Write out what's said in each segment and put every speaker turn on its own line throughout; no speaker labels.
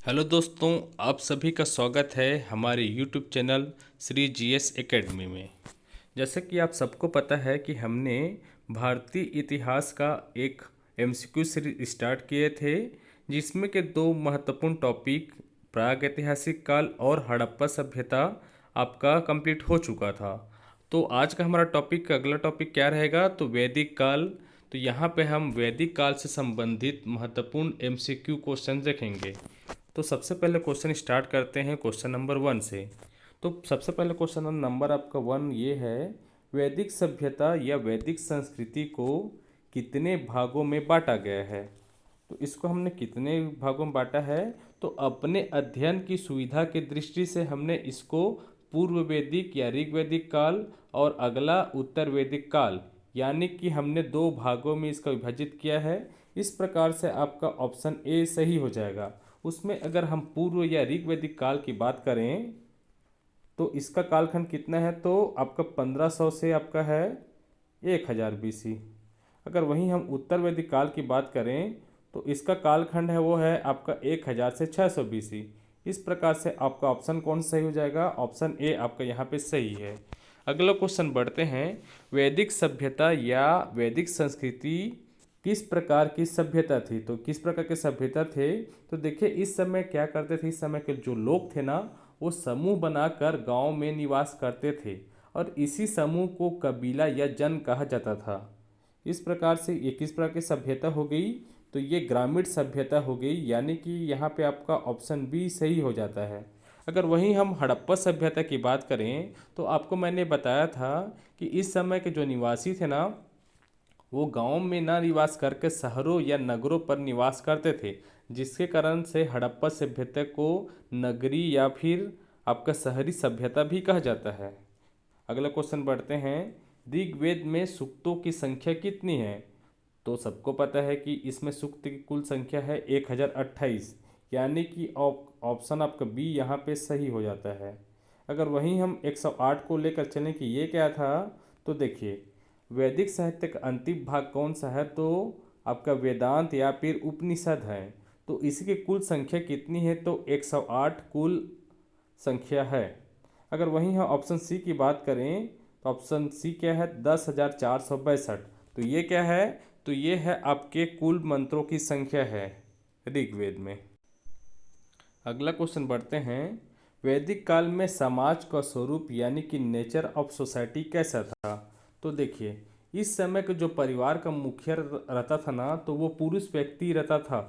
Hello दोस्तों, आप सभी का स्वागत है हमारे YouTube channel Shri GS academy में। जैसे कि आप सबको पता है कि हमने भारतीय इतिहास का एक एमसीक्यू सीरीज स्टार्ट किए थे, जिसमें के दो महत्वपूर्ण टॉपिक प्रागैतिहासिक काल और हड़प्पा सभ्यता आपका कंप्लीट हो चुका था। तो आज का हमारा टॉपिक अगला टॉपिक क्या रहेगा, तो वैदिक काल। तो यहाँ पे हम वैदिक काल से संबंधित महत्वपूर्ण एमसीक्यू क्वेश्चन देखेंगे। तो सबसे पहले क्वेश्चन स्टार्ट करते हैं क्वेश्चन नंबर 1 से। तो सबसे पहले क्वेश्चन नंबर आपका 1 ये है, वैदिक सभ्यता या वैदिक संस्कृति को कितने भागों में बांटा गया है। तो इसको हमने कितने भागों में बांटा है, तो अपने अध्ययन की सुविधा की दृष्टि से हमने इसको पूर्व वैदिक या ऋग्वैदिक काल और अगला उत्तर वैदिक काल, यानी कि हमने दो भागों में इसका विभाजित किया है। इस प्रकार से आपका ऑप्शन ए सही हो जाएगा। उसमें अगर हम पूर्व या ऋग्वैदिक काल की बात करें तो इसका कालखंड कितना है, तो आपका 1500 से आपका है 1000 बीसी। अगर वहीं हम उत्तर वैदिक काल की बात करें तो इसका कालखंड है वो है आपका 1000 से 600 बीसी। इस प्रकार से आपका ऑप्शन कौन सा सही हो जाएगा, ऑप्शन ए आपका यहाँ पे सही है। अगला क्वेश्चन बढ़ते हैं, वैदिक सभ्यता या वैदिक संस्कृति किस प्रकार की सभ्यता थी। तो किस प्रकार के सभ्यता थे, तो देखिए इस समय क्या करते थे, इस समय के जो लोग थे ना, वो समूह बनाकर गांव में निवास करते थे और इसी समूह को कबीला या जन कहा जाता था। इस प्रकार से ये किस प्रकार की सभ्यता हो गई, तो ये ग्रामीण सभ्यता हो गई, यानी कि यहाँ पे आपका ऑप्शन बी सही हो जाता है। अगर वहीं हम हड़प्पा सभ्यता की बात करें तो आपको मैंने बताया था कि इस समय के जो निवासी थे ना, वो गांव में ना निवास करके शहरों या नगरों पर निवास करते थे, जिसके कारण से हड़प्पा सभ्यता को नगरी या फिर आपका शहरी सभ्यता भी कहा जाता है। अगला क्वेश्चन बढ़ते हैं, ऋग्वेद में सूक्तों की संख्या कितनी है। तो सबको पता है कि इसमें सूक्त की कुल संख्या है 1028, यानी कि ऑप्शन आपका बी यहाँ पे सही हो जाता है। अगर वहीं हम 108 को लेकर चलें कि ये क्या था, तो देखिए वैदिक साहित्य का अंतिम भाग कौन सा है, तो आपका वेदांत या फिर उपनिषद है। तो इसी की कुल संख्या कितनी है, तो 108 कुल संख्या है। अगर वहीं हम ऑप्शन सी की बात करें तो ऑप्शन सी क्या है, 10,462। तो ये क्या है, तो ये है आपके कुल मंत्रों की संख्या है ऋग्वेद में। अगला क्वेश्चन बढ़ते हैं, वैदिक काल में समाज का स्वरूप यानी कि नेचर ऑफ सोसाइटी कैसा था। तो देखिए इस समय के जो परिवार का मुखिया रहता था ना, तो वो पुरुष व्यक्ति रहता था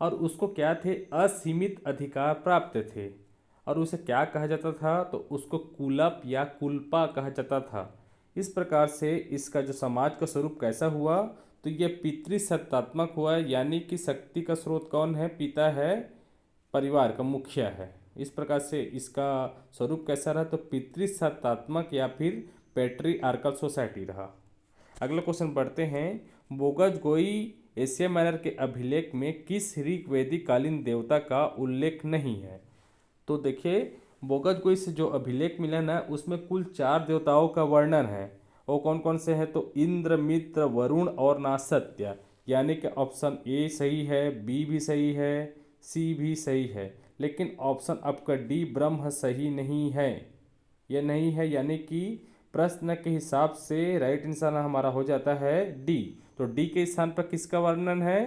और उसको क्या थे, असीमित अधिकार प्राप्त थे। और उसे क्या कहा जाता था, तो उसको कुलप या कुलपा कहा जाता था। इस प्रकार से इसका जो समाज का स्वरूप कैसा हुआ, तो ये पितृसत्तात्मक हुआ, यानी कि शक्ति का स्रोत कौन है, पिता है, परिवार का मुखिया है। इस प्रकार से इसका स्वरूप कैसा रहा, तो पितृसत्तात्मक या फिर पैट्रियार्कल सोसाइटी रहा। अगला क्वेश्चन बढ़ते हैं, बोगज गोई एशिया माइनर के अभिलेख में किस ऋग्वैदिक कालीन देवता का उल्लेख नहीं है। तो देखिए बोगज गोई से जो अभिलेख मिला ना, उसमें कुल 4 देवताओं का वर्णन है। वो कौन कौन से हैं, तो इंद्र, मित्र, वरुण और नासत्य, यानी कि ऑप्शन ए सही है, बी भी सही है, सी भी सही है। लेकिन ऑप्शन आपका डी ब्रह्म सही नहीं है, यह नहीं है, यानी कि प्रश्न के हिसाब से राइट आंसर हमारा हो जाता है डी। तो डी के स्थान पर किसका वर्णन है,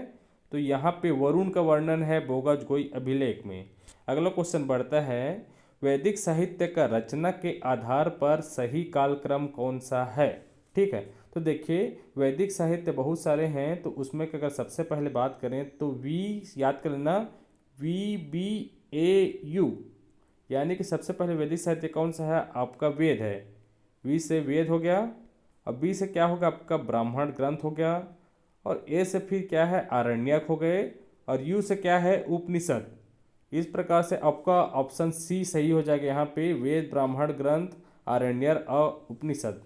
तो यहाँ पे वरुण का वर्णन है बोगज गोई अभिलेख में। अगला क्वेश्चन बढ़ता है, वैदिक साहित्य का रचना के आधार पर सही कालक्रम कौन सा है। ठीक है, तो देखिए वैदिक साहित्य बहुत सारे हैं, तो उसमें कि अगर सबसे पहले बात करें तो वी याद कर लेना, VBAU, यानी कि सबसे पहले वैदिक साहित्य कौन सा है, आपका वेद है। वी से वेद हो गया, और बी से क्या होगा, आपका ब्राह्मण ग्रंथ हो गया, और ए से फिर क्या है, आरण्यक हो गए, और यू से क्या है, उपनिषद। इस प्रकार से आपका ऑप्शन सी सही हो जाएगा यहाँ पे, वेद, ब्राह्मण ग्रंथ, आरण्यक और उपनिषद।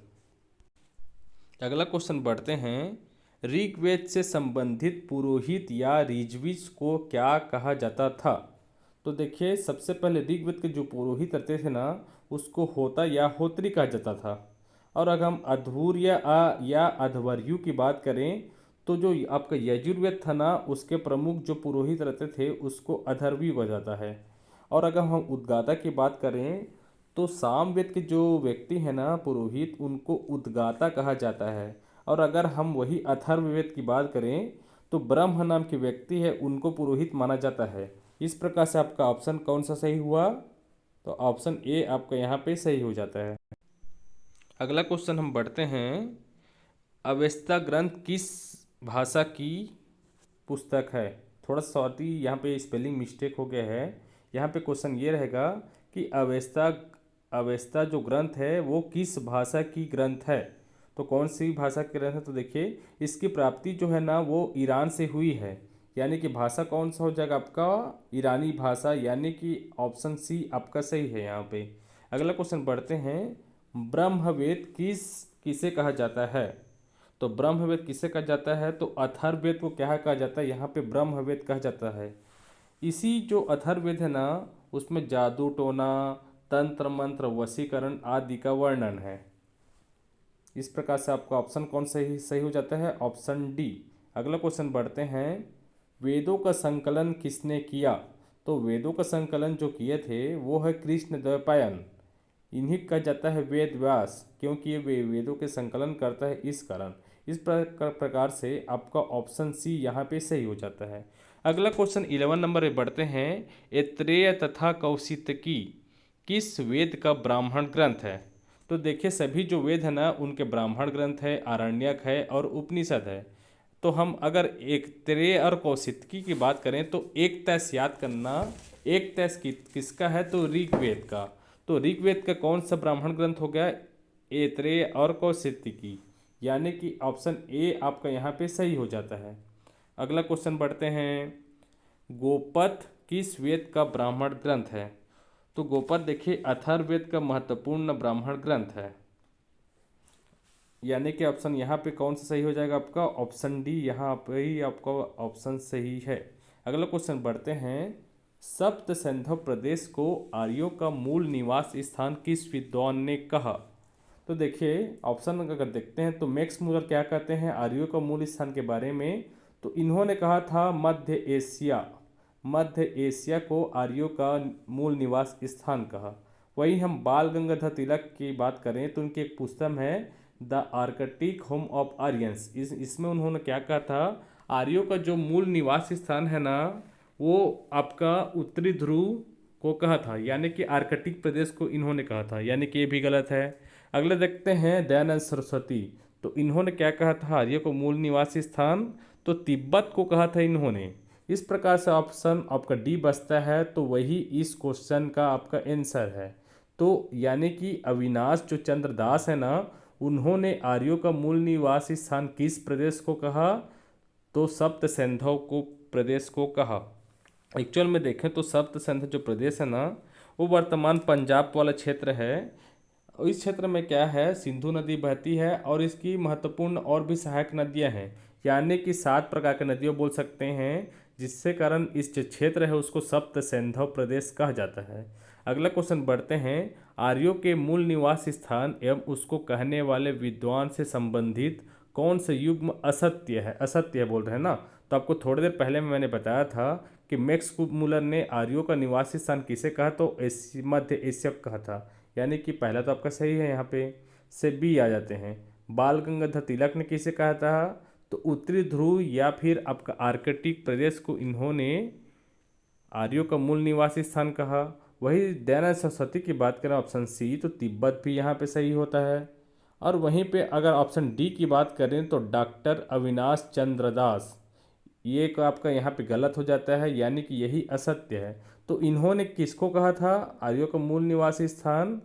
अगला क्वेश्चन बढ़ते हैं, ऋग्वेद से संबंधित पुरोहित या ऋज्विज को क्या कहा जाता था। तो देखिए सबसे पहले ऋग्वेद के जो पुरोहित रहते थे ना, उसको होता या होत्री कहा जाता था। और अगर हम अध्वर्य या अध्वर्यु की बात करें तो जो आपका यजुर्वेद था ना, उसके प्रमुख जो पुरोहित रहते थे उसको अथर्वी कहा जाता है। और अगर हम उद्गाता की बात करें तो सामवेद के जो व्यक्ति है ना पुरोहित, उनको उद्गाता कहा जाता है। और अगर हम वही अथर्ववेद की बात करें तो ब्रह्म नाम के व्यक्ति है उनको पुरोहित माना जाता है। इस प्रकार से आपका ऑप्शन कौन सा सही हुआ? तो ऑप्शन ए आपका यहाँ पे सही हो जाता है। अगला क्वेश्चन हम बढ़ते हैं। अवेस्ता ग्रंथ किस भाषा की पुस्तक है? थोड़ा सॉरी, यहाँ पे स्पेलिंग मिस्टेक हो गया है। यहाँ पे क्वेश्चन ये रहेगा कि अवेस्ता अवेस्ता जो ग्रंथ है वो किस भाषा की ग्रंथ है? तो कौन सी भाषा की ग्रंथ है? तो देखिए, इसकी प्राप्ति जो है ना वो ईरान से हुई है। यानी कि भाषा कौन सा हो जाएगा आपका? ईरानी भाषा, यानी कि ऑप्शन सी आपका सही है यहाँ पे। अगला क्वेश्चन बढ़ते हैं। ब्रह्मवेद किसे कहा जाता है? तो ब्रह्मवेद किसे कहा जाता है? तो अथर्ववेद को क्या कहा जाता है? यहाँ पे ब्रह्मवेद कहा जाता है। इसी जो अथर्ववेद है ना, उसमें जादू टोना, तंत्र मंत्र, वशीकरण आदि का वर्णन है। इस प्रकार से आपका ऑप्शन कौन सही सही हो जाता है? Option D. अगला क्वेश्चन बढ़ते हैं। वेदों का संकलन किसने किया? तो वेदों का संकलन जो किए थे वो है कृष्ण द्वैपायन। इन्हीं कहा जाता है वेद व्यास, क्योंकि ये वेदों के संकलन करता है इस कारण। इस प्रकार से आपका ऑप्शन सी यहाँ पे सही हो जाता है। अगला क्वेश्चन 11 नंबर पे बढ़ते हैं। ऐत्रेय तथा कौशितकी किस वेद का ब्राह्मण ग्रंथ है? तो देखिए, सभी जो वेद है ना उनके ब्राह्मण ग्रंथ है, आरण्यक है और उपनिषद है। तो हम अगर एक ऐत्रेय और कौशितकी की बात करें तो एक तैस याद करना। एक तैस किसका है? तो ऋग्वेद का। तो ऋग्वेद का कौन सा ब्राह्मण ग्रंथ हो गया? ऐत्रेय और कौशितकी, यानी कि ऑप्शन ए आपका यहाँ पे सही हो जाता है। अगला क्वेश्चन बढ़ते हैं। गोपथ किस वेद का ब्राह्मण ग्रंथ है? तो गोपथ देखिए अथर्ववेद का महत्वपूर्ण ब्राह्मण ग्रंथ है। यानी कि ऑप्शन यहाँ पे कौन सा सही हो जाएगा आपका? ऑप्शन डी यहाँ पे ही आपका ऑप्शन सही है। अगला क्वेश्चन बढ़ते हैं। सप्त सैंधव प्रदेश को आर्यों का मूल निवास स्थान किस विद्वान ने कहा? तो देखिए, ऑप्शन अगर देखते हैं तो मैक्स मूलर क्या कहते हैं आर्यों का मूल स्थान के बारे में? तो इन्होंने कहा था मध्य एशिया। मध्य एशिया को आर्यों का मूल निवास स्थान कहा। वही हम बाल गंगाधर तिलक की बात करें तो उनकी एक पुस्तक है the Arctic home of Aryans. इसमें उन्होंने क्या कहा था? आर्यों का जो मूल निवास स्थान है ना वो आपका उत्तरी ध्रुव को कहा था, यानी कि आर्कटिक प्रदेश को इन्होंने कहा था, यानी कि ये भी गलत है। अगले देखते हैं दयानंद सरस्वती। तो इन्होंने क्या कहा था आर्यों को मूल निवासी स्थान? तो तिब्बत को कहा था इन्होंने। इस प्रकार से ऑप्शन आपका डी बचता है, तो वही इस क्वेश्चन का आपका आंसर है। तो यानी कि अविनाश जो चंद्रदास है ना, उन्होंने आर्यों का मूल निवासी स्थान किस प्रदेश को कहा? तो सप्त सैंधव को प्रदेश को कहा। एक्चुअल में देखें तो सप्त सैंधव जो प्रदेश है ना वो वर्तमान पंजाब वाला क्षेत्र है। इस क्षेत्र में क्या है, सिंधु नदी बहती है और इसकी महत्वपूर्ण और भी सहायक नदियां हैं, यानी कि 7 प्रकार की नदियों बोल सकते हैं, जिससे कारण इस जो क्षेत्र है उसको सप्त सैंधव प्रदेश कहा जाता है। अगला क्वेश्चन बढ़ते हैं। आर्यों के मूल निवास स्थान एवं उसको कहने वाले विद्वान से संबंधित कौन से युग्म असत्य है? असत्य बोल रहे हैं ना। तो आपको थोड़ी देर पहले मैंने बताया था कि मैक्स मूलर ने आर्यों का निवासी स्थान किसे कहा? तो मध्य एशिया कहा था, यानी कि पहला तो आपका सही है। यहाँ पे से बी आ जाते हैं। बाल गंगाधर तिलक ने किसे कहा था? तो उत्तरी ध्रुव या फिर आपका आर्कटिक प्रदेश को इन्होंने आर्यों का मूल निवासी स्थान कहा। वही दयानंद सरस्वती की बात करें ऑप्शन सी, तो तिब्बत भी यहाँ पे सही होता है। और वहीं पे अगर ऑप्शन डी की बात करें तो डॉक्टर अविनाश चंद्र दास, ये एक आपका यहाँ पे गलत हो जाता है, यानी कि यही असत्य है। तो इन्होंने किसको कहा था आर्यों का मूल निवासी स्थान?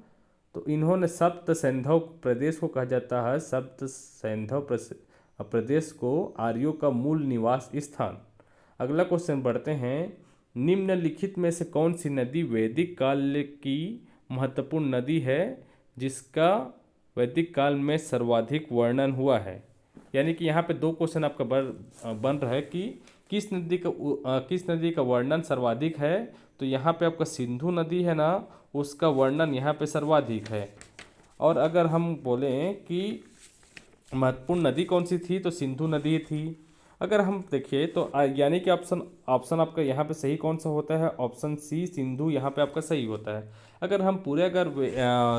तो इन्होंने सप्त सैंधव प्रदेश को कहा जाता है, सप्त सैंधव प्रदेश को आर्यों का मूल निवास स्थान। अगला क्वेश्चन बढ़ते हैं। निम्नलिखित में से कौन सी नदी वैदिक काल की महत्वपूर्ण नदी है जिसका वैदिक काल में सर्वाधिक वर्णन हुआ है? यानी कि यहाँ पे 2 क्वेश्चन आपका बन रहा है कि किस नदी का वर्णन सर्वाधिक है? तो यहाँ पे आपका सिंधु नदी है ना, उसका वर्णन यहाँ पे सर्वाधिक है। और अगर हम बोलें कि महत्वपूर्ण नदी कौन सी थी, तो सिंधु नदी थी। अगर हम देखिए तो यानी कि ऑप्शन ऑप्शन आपका यहाँ पे सही कौन सा होता है, ऑप्शन सी सिंधु यहाँ पे आपका सही होता है। अगर हम पूरे अगर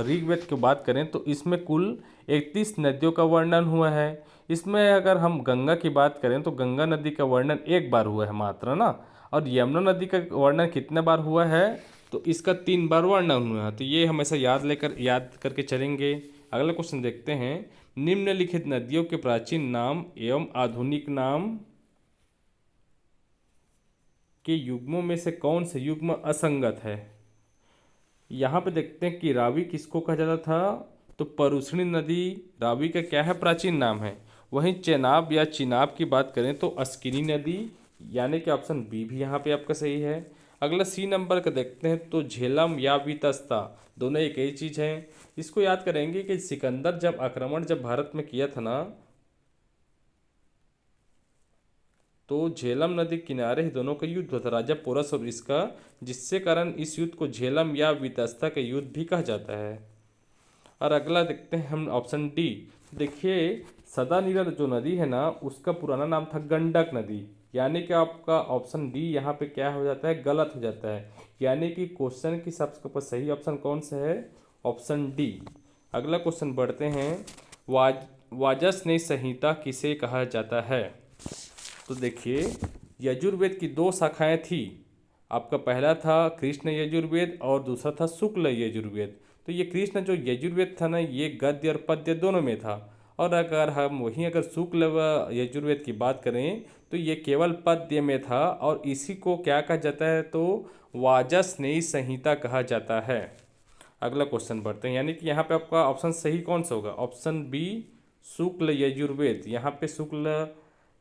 ऋग्वेद की बात करें तो इसमें कुल 31 नदियों का वर्णन हुआ है। इसमें अगर हम गंगा की बात करें तो गंगा नदी का वर्णन एक बार हुआ है मात्र ना, और यमुना नदी का वर्णन कितने बार हुआ है, तो इसका 3 बार वर्णन हुआ है। तो ये हमेशा याद करके चलेंगे। अगला क्वेश्चन देखते हैं, निम्नलिखित नदियों के प्राचीन नाम एवं आधुनिक नाम के युग्मों में से कौन से युग्म असंगत है। यहाँ पे देखते हैं कि रावी किसको कहा जाता था, तो परुष्णी नदी रावी का क्या है, प्राचीन नाम है। वहीं चेनाब या चिनाब की बात करें तो अस्किनी नदी, यानी कि ऑप्शन बी भी यहाँ पे आपका सही है। अगला सी नंबर का देखते हैं तो झेलम या वितस्ता, दोनों एक ही चीज़ है। इसको याद करेंगे कि सिकंदर जब भारत में किया था ना, तो झेलम नदी किनारे ही दोनों का युद्ध हुआ था, राजा पोरस और इसका, जिससे कारण इस युद्ध को झेलम या वितस्ता का युद्ध भी कहा जाता है। और अगला देखते हैं हम ऑप्शन डी। देखिए सदा नीरद जो नदी है ना, उसका पुराना नाम था गंडक नदी, यानी कि आपका ऑप्शन डी यहाँ पे क्या हो जाता है, गलत हो जाता है। यानी कि क्वेश्चन की सबसे ऊपर सही ऑप्शन कौन सा है, ऑप्शन डी। अगला क्वेश्चन बढ़ते हैं, वाज वाजसनेयी संहिता किसे कहा जाता है। तो देखिए यजुर्वेद की 2 शाखाएं थी, आपका पहला था कृष्ण यजुर्वेद और दूसरा था शुक्ल यजुर्वेद। तो ये कृष्ण जो यजुर्वेद था ना, ये गद्य और पद्य दोनों में था। और अगर हम वहीं अगर शुक्ल यजुर्वेद की बात करें तो ये केवल पद्य में था, और इसी को क्या कहा जाता है, तो वाजसनेयी संहिता कहा जाता है। अगला क्वेश्चन बढ़ते हैं, यानी कि यहाँ पे आपका ऑप्शन सही कौन सा होगा, ऑप्शन बी शुक्ल यजुर्वेद। यहाँ पे शुक्ल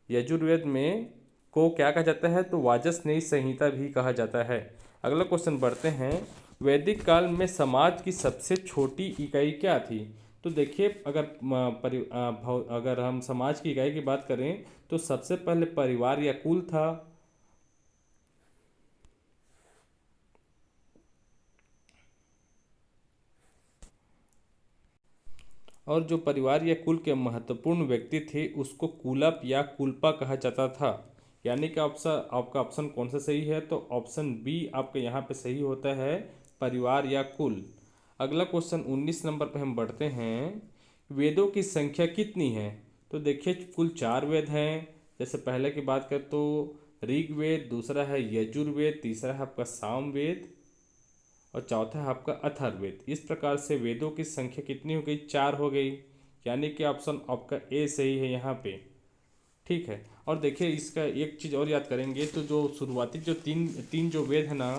यजुर्वेद में को क्या कहा जाता है, तो वाजसनेयी संहिता भी कहा जाता है। अगला क्वेश्चन बढ़ते हैं, वैदिक काल में समाज की सबसे छोटी इकाई क्या थी। तो देखिए अगर हम समाज की इकाई की बात करें तो सबसे पहले परिवार या कुल था। और जो परिवार या कुल के महत्वपूर्ण व्यक्ति थे उसको कुलप या कुलपा कहा जाता था। यानी कि आपका ऑप्शन कौन सा सही है, तो ऑप्शन बी आपका यहाँ पे सही होता है, परिवार या कुल। अगला क्वेश्चन 19 नंबर पे हम बढ़ते हैं, वेदों की संख्या कितनी है। तो देखिए कुल 4 वेद हैं। जैसे पहले की बात करें तो ऋग्वेद, दूसरा है यजुर्वेद, तीसरा है आपका सामवेद और चौथा है आपका अथर्ववेद। इस प्रकार से वेदों की संख्या कितनी हो गई, 4 हो गई। यानी कि ऑप्शन आपका ए सही है यहाँ पे। ठीक है, और देखिए इसका एक चीज़ और याद करेंगे तो जो शुरुआती जो तीन तीन जो वेद है ना,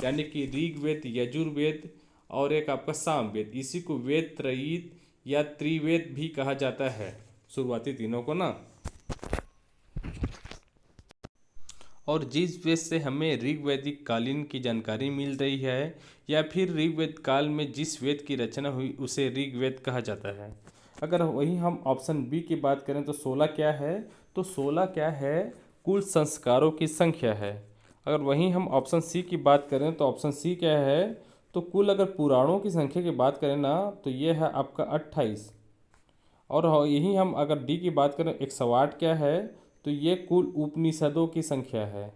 यानी कि ऋग्वेद, यजुर्वेद और एक आपका सामवेद, इसी को वेद त्रयीत या त्रिवेद भी कहा जाता है, शुरुआती तीनों को ना। और जिस वेद से हमें ऋग्वैदिक कालीन की जानकारी मिल रही है या फिर ऋग्वेद काल में जिस वेद की रचना हुई उसे ऋग्वेद कहा जाता है। अगर वही हम ऑप्शन बी की बात करें तो 16 क्या है, तो 16 क्या है, कुल संस्कारों की संख्या है। अगर वहीं हम ऑप्शन सी की बात करें तो ऑप्शन सी क्या है, तो कुल अगर पुराणों की संख्या की बात करें ना तो ये है आपका 28। और यही हम अगर डी की बात करें 108 क्या है, तो ये कुल उपनिषदों की संख्या है।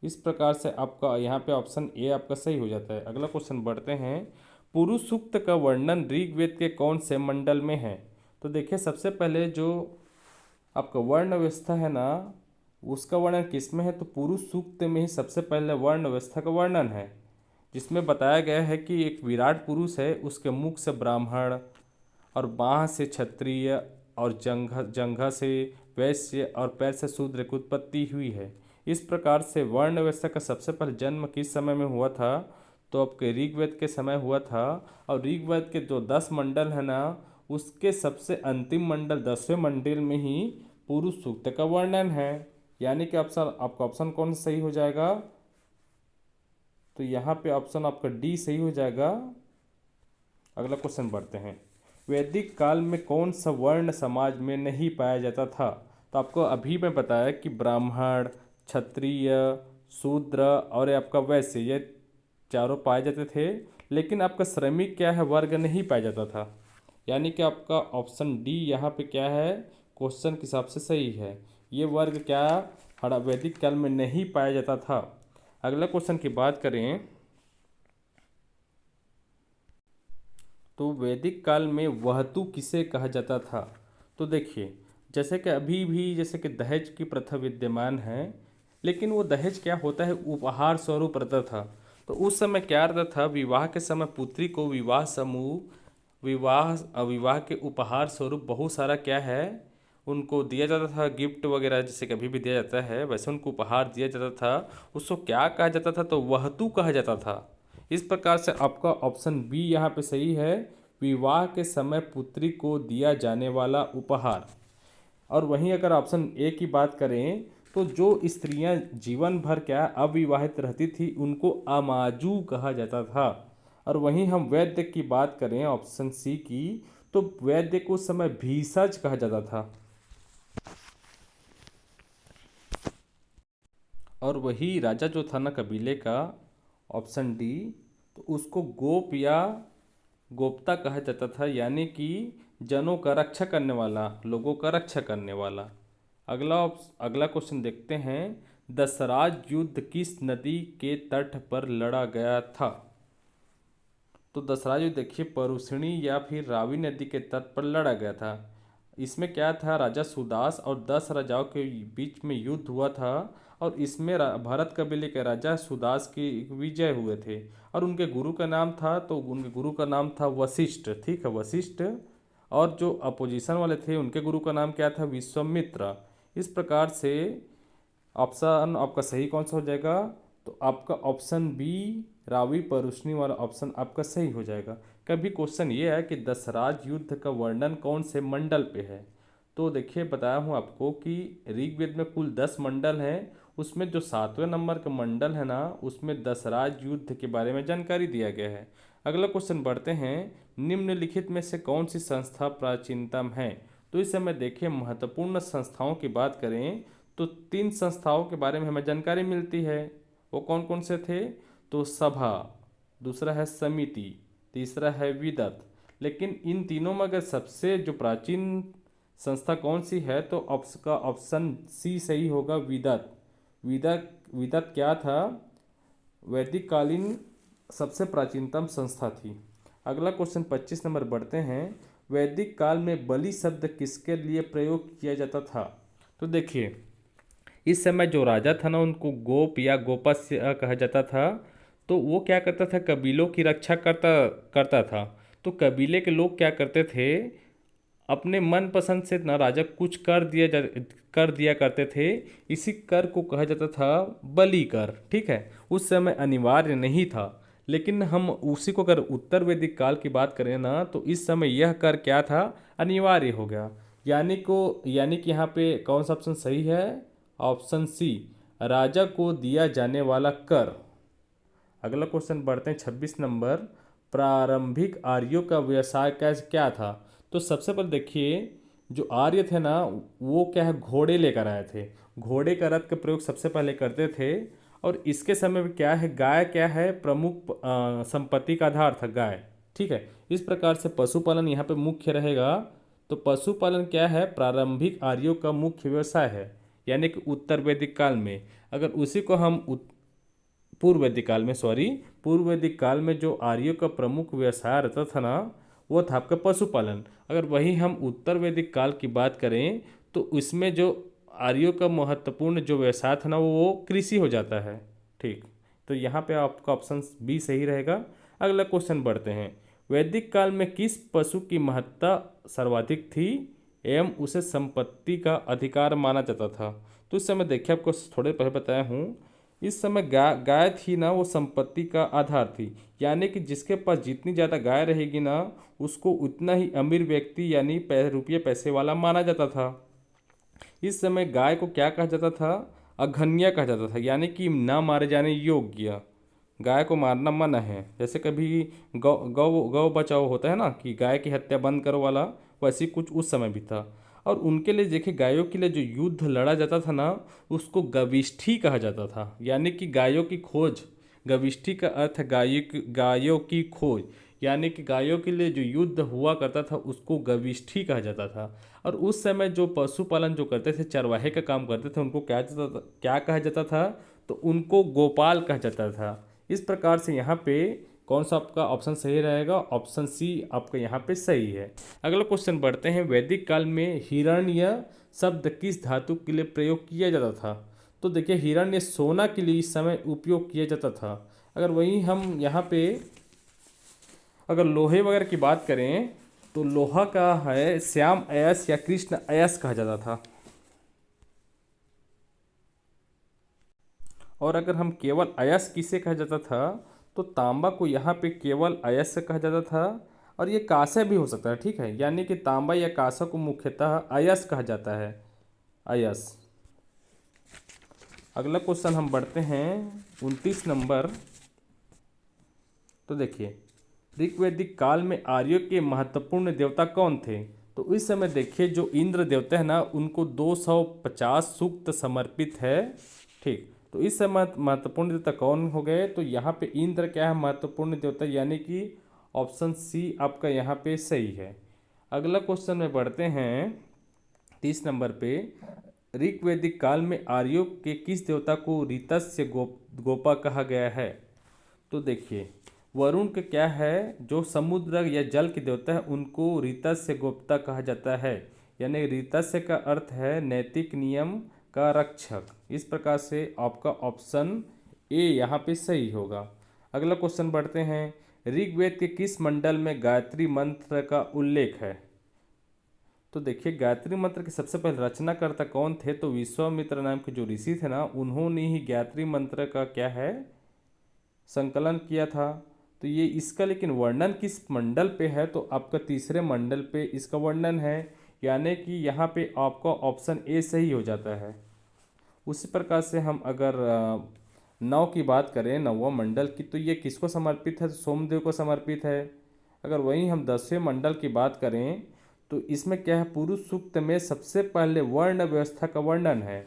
इस प्रकार से आपका यहाँ पे ऑप्शन ए आपका सही हो जाता है। अगला क्वेश्चन बढ़ते हैं, पुरुष सूक्त का वर्णन ऋग्वेद के कौन से मंडल में है। तो देखिए सबसे पहले जो आपका वर्ण व्यवस्था है ना, उसका वर्णन किस में है, तो पुरुष सूक्त में ही सबसे पहले वर्ण व्यवस्था का वर्णन है, जिसमें बताया गया है कि एक विराट पुरुष है, उसके मुख से ब्राह्मण और बाँह से क्षत्रिय और जंघा से वैश्य और पैर से शूद्र की उत्पत्ति हुई है। इस प्रकार से वर्ण व्यवस्था का सबसे पहले जन्म किस समय में हुआ था, तो आपके ऋग्वेद के समय हुआ था। और ऋग्वेद के जो 10 मंडल है ना, उसके सबसे अंतिम मंडल 10वें मंडल में ही पुरुष सूक्त का वर्णन है। यानी कि ऑप्शन आपका ऑप्शन कौन सा सही हो जाएगा, तो यहाँ पे ऑप्शन आपका डी सही हो जाएगा। अगला क्वेश्चन बढ़ते हैं, वैदिक काल में कौन सा वर्ण समाज में नहीं पाया जाता था। तो आपको अभी मैं बताया कि ब्राह्मण, क्षत्रिय, शूद्र और ये आपका वैश्य, ये चारों पाए जाते थे, लेकिन आपका श्रमिक क्या है, वर्ग नहीं पाया जाता था। यानी कि आपका ऑप्शन डी यहाँ पे क्या है, क्वेश्चन के हिसाब से सही है। ये वर्ग क्या वैदिक काल में नहीं पाया जाता था। अगला क्वेश्चन की बात करें तो वैदिक काल में वहतु किसे कहा जाता था। तो देखिए, जैसे कि अभी भी जैसे कि दहेज की प्रथा विद्यमान है, लेकिन वो दहेज क्या होता है, उपहार स्वरूप रहता था। तो उस समय क्या रहता था, विवाह के समय पुत्री को विवाह समूह विवाह विवाह के उपहार स्वरूप बहुत सारा क्या है उनको दिया जाता था, गिफ्ट वगैरह जैसे कि अभी भी दिया जाता है वैसे उनको उपहार दिया जाता था। उसको क्या कहा जाता था, तो वहतु कहा जाता था। इस प्रकार से आपका ऑप्शन बी यहाँ पे सही है, विवाह के समय पुत्री को दिया जाने वाला उपहार। और वहीं अगर ऑप्शन ए की बात करें तो जो स्त्रियां जीवन भर क्या अविवाहित रहती थी उनको अमाजू कहा जाता था। और वहीं हम वैद्य की बात करें ऑप्शन सी की, तो वैद्य को उस समय भीषज कहा जाता था। और वही राजा जो था ना कबीले का, ऑप्शन डी, तो उसको गोप या गोप्ता कहा जाता था, यानी कि जनों का रक्षा करने वाला, लोगों का रक्षा करने वाला। अगला क्वेश्चन देखते हैं, दसराज युद्ध किस नदी के तट पर लड़ा गया था। तो दसराज युद्ध देखिए परुषणी या फिर रावी नदी के तट पर लड़ा गया था। इसमें क्या था, राजा सुदास और 10 राजाओं के बीच में युद्ध हुआ था। और इसमें भरत कबीले के राजा सुदास की विजय हुए थे। और उनके गुरु का नाम था, तो उनके गुरु का नाम था वशिष्ठ, ठीक है, वशिष्ठ। और जो अपोजिशन वाले थे उनके गुरु का नाम क्या था, विश्वामित्र। इस प्रकार से ऑप्शन आपका सही कौन सा हो जाएगा, तो आपका ऑप्शन बी, रावी परुष्णी वाला ऑप्शन आपका सही हो जाएगा। कभी क्वेश्चन ये है कि दसराज युद्ध का वर्णन कौन से मंडल पे है। तो देखिए बताया हूँ आपको कि ऋग्वेद में कुल 10 मंडल हैं, उसमें जो 7वें नंबर का मंडल है ना, उसमें दसराज युद्ध के बारे में जानकारी दिया गया है। अगला क्वेश्चन बढ़ते हैं, निम्नलिखित में से कौन सी संस्था प्राचीनतम है। तो इस समय देखिए महत्वपूर्ण संस्थाओं की बात करें तो 3 संस्थाओं के बारे में हमें जानकारी मिलती है। वो कौन कौन से थे, तो सभा, दूसरा है समिति, तीसरा है विदत। लेकिन इन तीनों में अगर सबसे जो प्राचीन संस्था कौन सी है, तो का ऑप्शन सी सही होगा, विदत। विदत विदत क्या था, वैदिक कालीन सबसे प्राचीनतम संस्था थी। अगला क्वेश्चन 25 नंबर बढ़ते हैं, वैदिक काल में बलि शब्द किसके लिए प्रयोग किया जाता था। तो देखिए इस समय जो राजा था ना उनको गोप या गोपस्य कहा जाता था। तो वो क्या करता था, कबीलों की रक्षा करता करता था। तो कबीले के लोग क्या करते थे, अपने मन पसंद से ना राजा कुछ कर दिया करते थे। इसी कर को कहा जाता था बलि कर, ठीक है। उस समय अनिवार्य नहीं था, लेकिन हम उसी को अगर उत्तर वैदिक काल की बात करें ना, तो इस समय यह कर क्या था, अनिवार्य हो गया। यानी कि यहाँ पे कौन सा ऑप्शन सही है, ऑप्शन सी, राजा को दिया जाने वाला कर। अगला क्वेश्चन बढ़ते हैं 26 नंबर, प्रारंभिक आर्यों का व्यवसाय कैसे क्या था। तो सबसे पहले देखिए जो आर्य थे ना, वो क्या है, घोड़े लेकर आए थे। घोड़े का रथ का प्रयोग सबसे पहले करते थे। और इसके समय में क्या है, गाय क्या है, प्रमुख संपत्ति का आधार था गाय, ठीक है। इस प्रकार से पशुपालन यहाँ पे मुख्य रहेगा। तो पशुपालन क्या है, प्रारंभिक आर्यों का मुख्य व्यवसाय है, यानी कि उत्तर वैदिक काल में। अगर उसी को हम पूर्व वैदिक काल में, सॉरी, पूर्व वैदिक काल में जो आर्यों का प्रमुख व्यवसाय रहता था ना, वो था आपका पशुपालन। अगर वही हम उत्तर वैदिक काल की बात करें तो इसमें जो आर्यों का महत्वपूर्ण जो व्यवसाय था ना, वो कृषि हो जाता है, ठीक। तो यहाँ पे आपका ऑप्शन बी सही रहेगा। अगला क्वेश्चन बढ़ते हैं, वैदिक काल में किस पशु की महत्ता सर्वाधिक थी एवं उसे संपत्ति का अधिकार माना जाता था। तो इस समय देखिए आपको थोड़े पहले बताया हूँ, इस समय गाय थी ना, वो संपत्ति का आधार थी। यानी कि जिसके पास जितनी ज़्यादा गाय रहेगी ना, उसको उतना ही अमीर व्यक्ति यानी रुपये पैसे वाला माना जाता था। इस समय गाय को क्या कहा जाता था, अघन्य कहा जाता था, यानी कि ना मारे जाने योग्य। गाय को मारना मना है। जैसे कभी गौ गौ गौ बचाओ होता है ना, कि गाय की हत्या बंद करो वाला, वैसे कुछ उस समय भी था। और उनके लिए देखिए गायों के लिए जो युद्ध लड़ा जाता था ना, उसको गविष्ठी कहा जाता था, यानी कि गायों की खोज। गविष्ठी का अर्थ है गायों की खोज। यानी कि गायों के लिए जो युद्ध हुआ करता था उसको गविष्ठी कहा जाता था। और उस समय जो पशुपालन जो करते थे, चरवाहे का काम करते थे, उनको क्या कहा जाता था? तो उनको गोपाल कहा जाता था। इस प्रकार से यहाँ पे कौन सा आपका ऑप्शन सही रहेगा? ऑप्शन सी आपका यहाँ पे सही है। अगला क्वेश्चन बढ़ते हैं, वैदिक काल में हिरण्य शब्द किस धातु के लिए प्रयोग किया जाता था? तो देखिए, हिरण्य सोना के लिए इस समय उपयोग किया जाता था। अगर वहीं हम यहाँ पे अगर लोहे वगैरह की बात करें तो लोहा का है श्याम अयस या कृष्ण अयस कहा जाता था। और अगर हम केवल अयस किसे कहा जाता था, तो तांबा को यहाँ पे केवल अयस से कहा जाता था। और ये कांस्य भी हो सकता है, ठीक है, यानी कि तांबा या कांस्य को मुख्यतः अयस कहा जाता है, अयस। अगला क्वेश्चन हम बढ़ते हैं 29 नंबर। तो देखिए, ऋग्वैदिक काल में आर्यों के महत्वपूर्ण देवता कौन थे? तो इस समय देखिए, जो इंद्र देवता है ना, उनको 250 सूक्त समर्पित है, ठीक। तो इस समय महत्वपूर्ण देवता कौन हो गए? तो यहाँ पे इंद्र क्या है? महत्वपूर्ण देवता, यानी कि ऑप्शन सी आपका यहाँ पे सही है। अगला क्वेश्चन में बढ़ते हैं 30 नंबर पे। ऋग्वैदिक काल में आर्यों के किस देवता को ऋतस्य गोपा कहा गया है? तो देखिए, वरुण का क्या है, जो समुद्र या जल के देवता है, उनको ऋतस्य गोप्ता कहा जाता है। यानी ऋतस्य का अर्थ है नैतिक नियम का रक्षक। इस प्रकार से आपका ऑप्शन ए यहाँ पे सही होगा। अगला क्वेश्चन बढ़ते हैं, ऋग्वेद के किस मंडल में गायत्री मंत्र का उल्लेख है? तो देखिए, गायत्री मंत्र के सबसे पहले रचनाकर्ता कौन थे? तो विश्वामित्र नाम के जो ऋषि थे ना, उन्होंने ही गायत्री मंत्र का क्या है, संकलन किया था। तो ये इसका लेकिन वर्णन किस मंडल पे है? तो आपका तीसरे मंडल पे इसका वर्णन है, यानी कि यहाँ पे आपका ऑप्शन ए सही हो जाता है। उसी प्रकार से हम अगर नौ की बात करें, नौवां मंडल की, तो ये किसको समर्पित है? तो सोमदेव को समर्पित है। अगर वहीं हम 10वें मंडल की बात करें तो इसमें क्या है, पुरुष सूक्त में सबसे पहले वर्ण व्यवस्था का वर्णन है।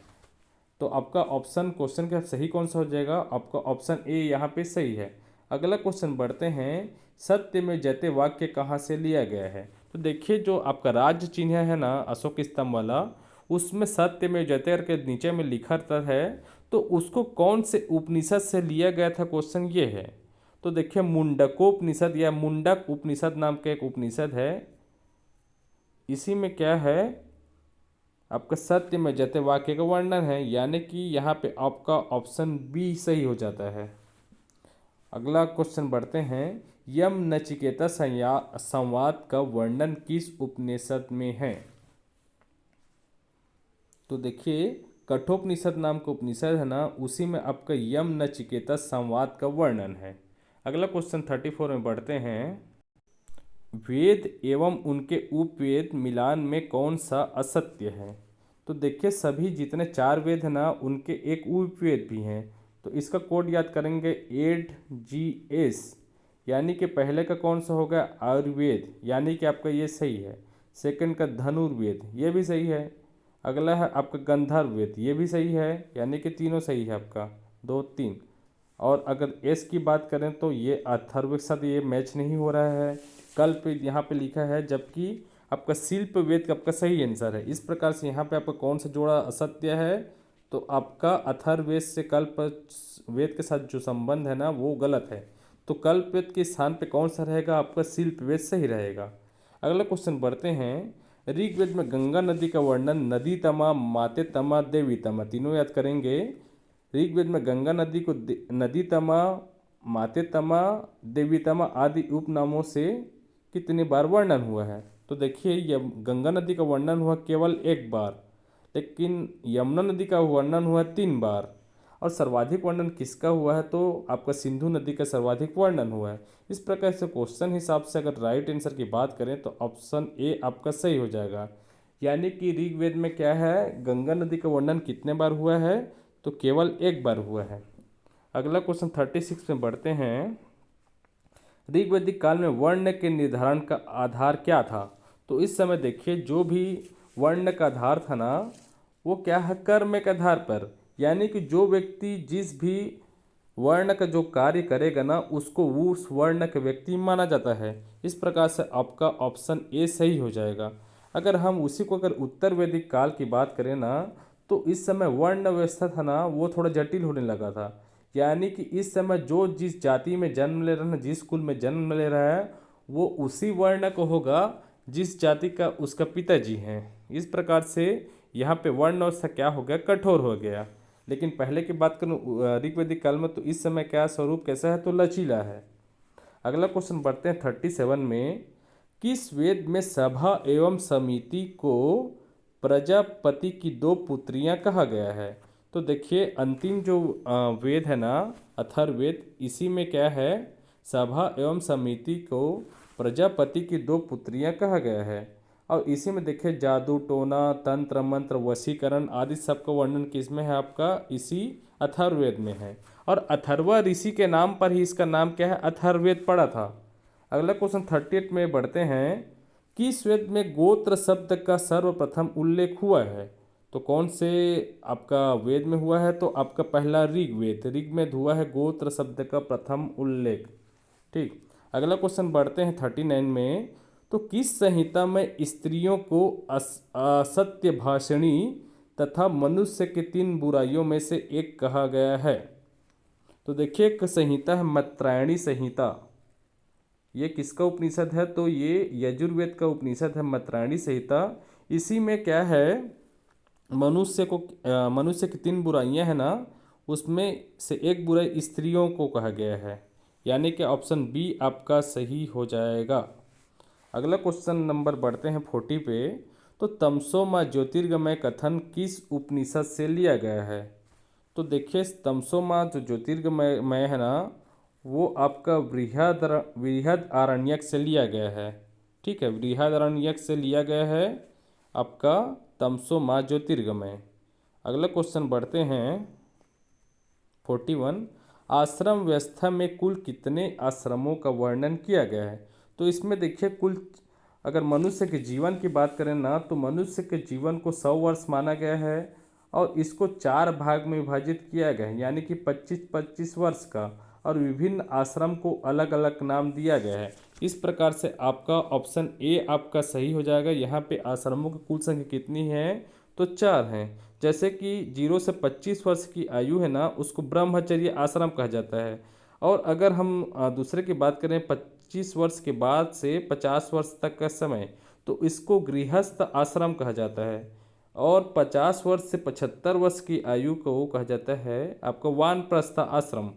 तो आपका ऑप्शन क्वेश्चन का सही कौन सा हो जाएगा? आपका ऑप्शन ए यहाँ पे सही है। अगला क्वेश्चन बढ़ते हैं, सत्य में जयते वाक्य कहाँ से लिया गया है? तो देखिए, जो आपका राज्य चिन्ह है ना, अशोक स्तंभ वाला, उसमें सत्य में जयते करके नीचे में लिखा रहता है, तो उसको कौन से उपनिषद से लिया गया था? क्वेश्चन ये है। तो देखिए, मुंडकोपनिषद या मुंडक उपनिषद नाम का एक उपनिषद है। इसी में क्या है, आपका सत्य में जयते वाक्य का वर्णन है, यानी कि यहाँ पे आपका ऑप्शन बी सही हो जाता है। अगला क्वेश्चन बढ़ते हैं, यम नचिकेता संवाद का वर्णन किस उपनिषद में है? तो देखिए, कठोपनिषद नाम का उपनिषद है ना, उसी में आपका यम नचिकेता संवाद का वर्णन है। अगला क्वेश्चन 34 में बढ़ते हैं, वेद एवं उनके उपवेद मिलान में कौन सा असत्य है? तो देखिए, सभी जितने 4 वेद हैं ना, उनके एक उपवेद भी हैं। तो इसका कोड याद करेंगे 8GS, यानी कि पहले का कौन सा होगा? आयुर्वेद, यानी कि आपका ये सही है। सेकंड का धनुर्वेद, ये भी सही है। अगला है आपका गंधर्ववेद, ये भी सही है, यानी कि तीनों सही है आपका, 2 3। और अगर एस की बात करें तो ये अथर्व के साथ ये मैच नहीं हो रहा है, कल्प यहाँ पे लिखा है, जबकि आपका शिल्प वेद का आपका सही आंसर है। इस प्रकार से यहाँ पे आपका कौन सा जोड़ा असत्य है? तो आपका अथर्ववेद से कल्प वेद के साथ जो संबंध है ना, वो गलत है। तो कल्प वेद के स्थान पे कौन सा रहेगा? आपका शिल्प वेद सही रहेगा। अगला क्वेश्चन बढ़ते हैं, ऋग्वेद में गंगा नदी का वर्णन नदी तमा, माते तमा, देवी तमा, तीनों याद करेंगे। ऋग्वेद में गंगा नदी को नदी तमा, माते तमा, देवी तमा आदि उपनामों से कितनी बार वर्णन हुआ है? तो देखिए, यह गंगा नदी का वर्णन हुआ केवल एक बार, लेकिन यमुना नदी का वर्णन हुआ 3 बार। और सर्वाधिक वर्णन किसका हुआ है? तो आपका सिंधु नदी का सर्वाधिक वर्णन हुआ है। इस प्रकार से क्वेश्चन हिसाब से अगर राइट आंसर की बात करें तो ऑप्शन ए आपका सही हो जाएगा, यानी कि ऋग्वेद में क्या है, गंगा नदी का वर्णन कितने बार हुआ है? तो केवल एक बार हुआ है। अगला क्वेश्चन 36 में बढ़ते हैं, ऋग्वैदिक काल में वर्ण के निर्धारण का आधार क्या था? तो इस समय देखिए, जो भी वर्ण का आधार था ना, वो क्या है, कर्म के आधार पर। यानी कि जो व्यक्ति जिस भी वर्ण का जो कार्य करेगा ना उसको वो उस वर्ण का व्यक्ति माना जाता है। इस प्रकार से आपका ऑप्शन ए सही हो जाएगा। अगर हम उसी को अगर उत्तर वैदिक काल की बात करें ना, तो इस समय वर्ण व्यवस्था था ना वो थोड़ा जटिल होने लगा था। यानी कि इस समय जो जिस जाति में जन्म ले रहा है, जिस कुल में जन्म ले रहा है, वो उसी वर्ण को होगा जिस जाति का उसका पिताजी हैं। इस प्रकार से यहाँ पे वर्ण व्यवस्था क्या हो गया, कठोर हो गया। लेकिन पहले की बात करूँ ऋग्वैदिक काल में, तो इस समय क्या स्वरूप कैसा है, तो लचीला है। अगला क्वेश्चन बढ़ते हैं 37 में। किस वेद में सभा एवं समिति को प्रजापति की दो पुत्रियां कहा गया है? तो देखिए अंतिम जो वेद है ना, अथर्ववेद, इसी में क्या है, सभा एवं समिति को प्रजापति की दो पुत्रियां कहा गया है। और इसी में देखिए जादू टोना तंत्र मंत्र वशीकरण आदि सबका वर्णन किसमें है, आपका इसी अथर्ववेद में है। और अथर्वा ऋषि के नाम पर ही इसका नाम क्या है, अथर्ववेद पड़ा था। अगला क्वेश्चन 38 में बढ़ते हैं। किस वेद में गोत्र शब्द का सर्वप्रथम उल्लेख हुआ है? तो कौन से आपका वेद में हुआ है, तो आपका पहला ऋग्वेद, ऋग में हुआ है गोत्र शब्द का प्रथम उल्लेख। ठीक। अगला क्वेश्चन बढ़ते हैं 39 में। तो किस संहिता में स्त्रियों को असत्य भाषणी तथा मनुष्य के 3 बुराइयों में से एक कहा गया है? तो देखिए एक संहिता है मैत्रायणी संहिता। ये किसका उपनिषद है, तो ये यजुर्वेद का उपनिषद है मैत्रायणी संहिता। इसी में क्या है, मनुष्य की 3 बुराइयां हैं ना, उसमें से एक बुराई स्त्रियों को कहा गया है। यानी कि ऑप्शन बी आपका सही हो जाएगा। अगला क्वेश्चन नंबर बढ़ते हैं 40 पे। तो तमसो माँ ज्योतिर्गमय कथन किस उपनिषद से लिया गया है? तो देखिए तमसो माँ जो ज्योतिर्गमय है ना, वो आपका बृहद आरण्यक से लिया गया है। ठीक है, बृहद आरण्यक से लिया गया है आपका तमसो माँ ज्योतिर्गमय। अगला क्वेश्चन बढ़ते हैं 41। आश्रम व्यवस्था में कुल कितने आश्रमों का वर्णन किया गया है? तो इसमें देखिए कुल, अगर मनुष्य के जीवन की बात करें ना, तो मनुष्य के जीवन को 100 वर्ष माना गया है और इसको 4 भाग में विभाजित किया गया है, यानी कि 25-25 वर्ष का। और विभिन्न आश्रम को अलग अलग नाम दिया गया है। इस प्रकार से आपका ऑप्शन ए आपका सही हो जाएगा। यहाँ पे आश्रमों की कुल संख्या कितनी है, तो 4 हैं। जैसे कि 0 से 25 वर्ष की आयु है ना, उसको ब्रह्मचर्य आश्रम कहा जाता है। और अगर हम दूसरे की बात करें 25 वर्ष के बाद से 50 वर्ष तक का समय, तो इसको गृहस्थ आश्रम कहा जाता है। और 50 वर्ष से 75 वर्ष की आयु को कहा जाता है आपका वानप्रस्थ आश्रम।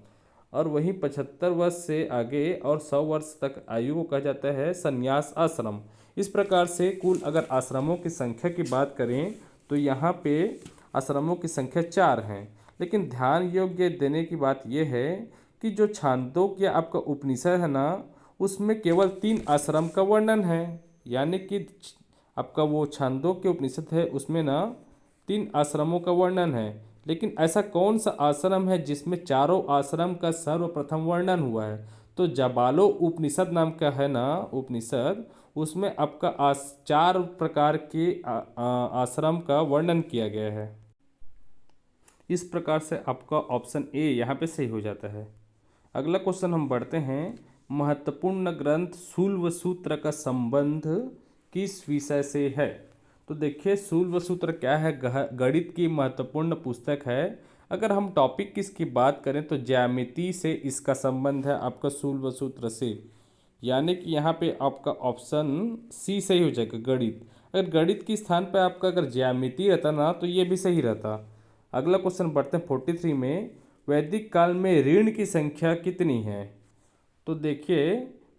और वहीं 75 वर्ष से आगे और 100 वर्ष तक आयु को कहा जाता है संन्यास आश्रम। इस प्रकार से कुल अगर आश्रमों की संख्या की बात करें, तो यहाँ पे आश्रमों की संख्या 4 हैं। लेकिन ध्यान योग्य देने की बात यह है कि जो छांदोग्य आपका उपनिषद है ना, उसमें केवल 3 आश्रम का वर्णन है। यानी कि आपका वो छांदोग्य उपनिषद है, उसमें ना 3 आश्रमों का वर्णन है। लेकिन ऐसा कौन सा आश्रम है जिसमें चारों आश्रम का सर्वप्रथम वर्णन हुआ है? तो जाबालो उपनिषद नाम का है ना उपनिषद, उसमें आपका 4 प्रकार के आश्रम का वर्णन किया गया है। इस प्रकार से आपका ऑप्शन ए यहाँ पे सही हो जाता है। अगला क्वेश्चन हम बढ़ते हैं। महत्वपूर्ण ग्रंथ शूल्व सूत्र का संबंध किस विषय से है? तो देखिए शूल्व सूत्र क्या है, गणित की महत्वपूर्ण पुस्तक है। अगर हम टॉपिक किसकी बात करें, तो ज्यामिति से इसका संबंध है आपका शूल्व सूत्र से। यानी कि यहाँ पे आपका ऑप्शन सी सही हो जाएगा, गणित। अगर गणित के स्थान पे आपका अगर ज्यामिति रहता ना, तो ये भी सही रहता। अगला क्वेश्चन बढ़ते हैं 43 में। वैदिक काल में ऋण की संख्या कितनी है? तो देखिए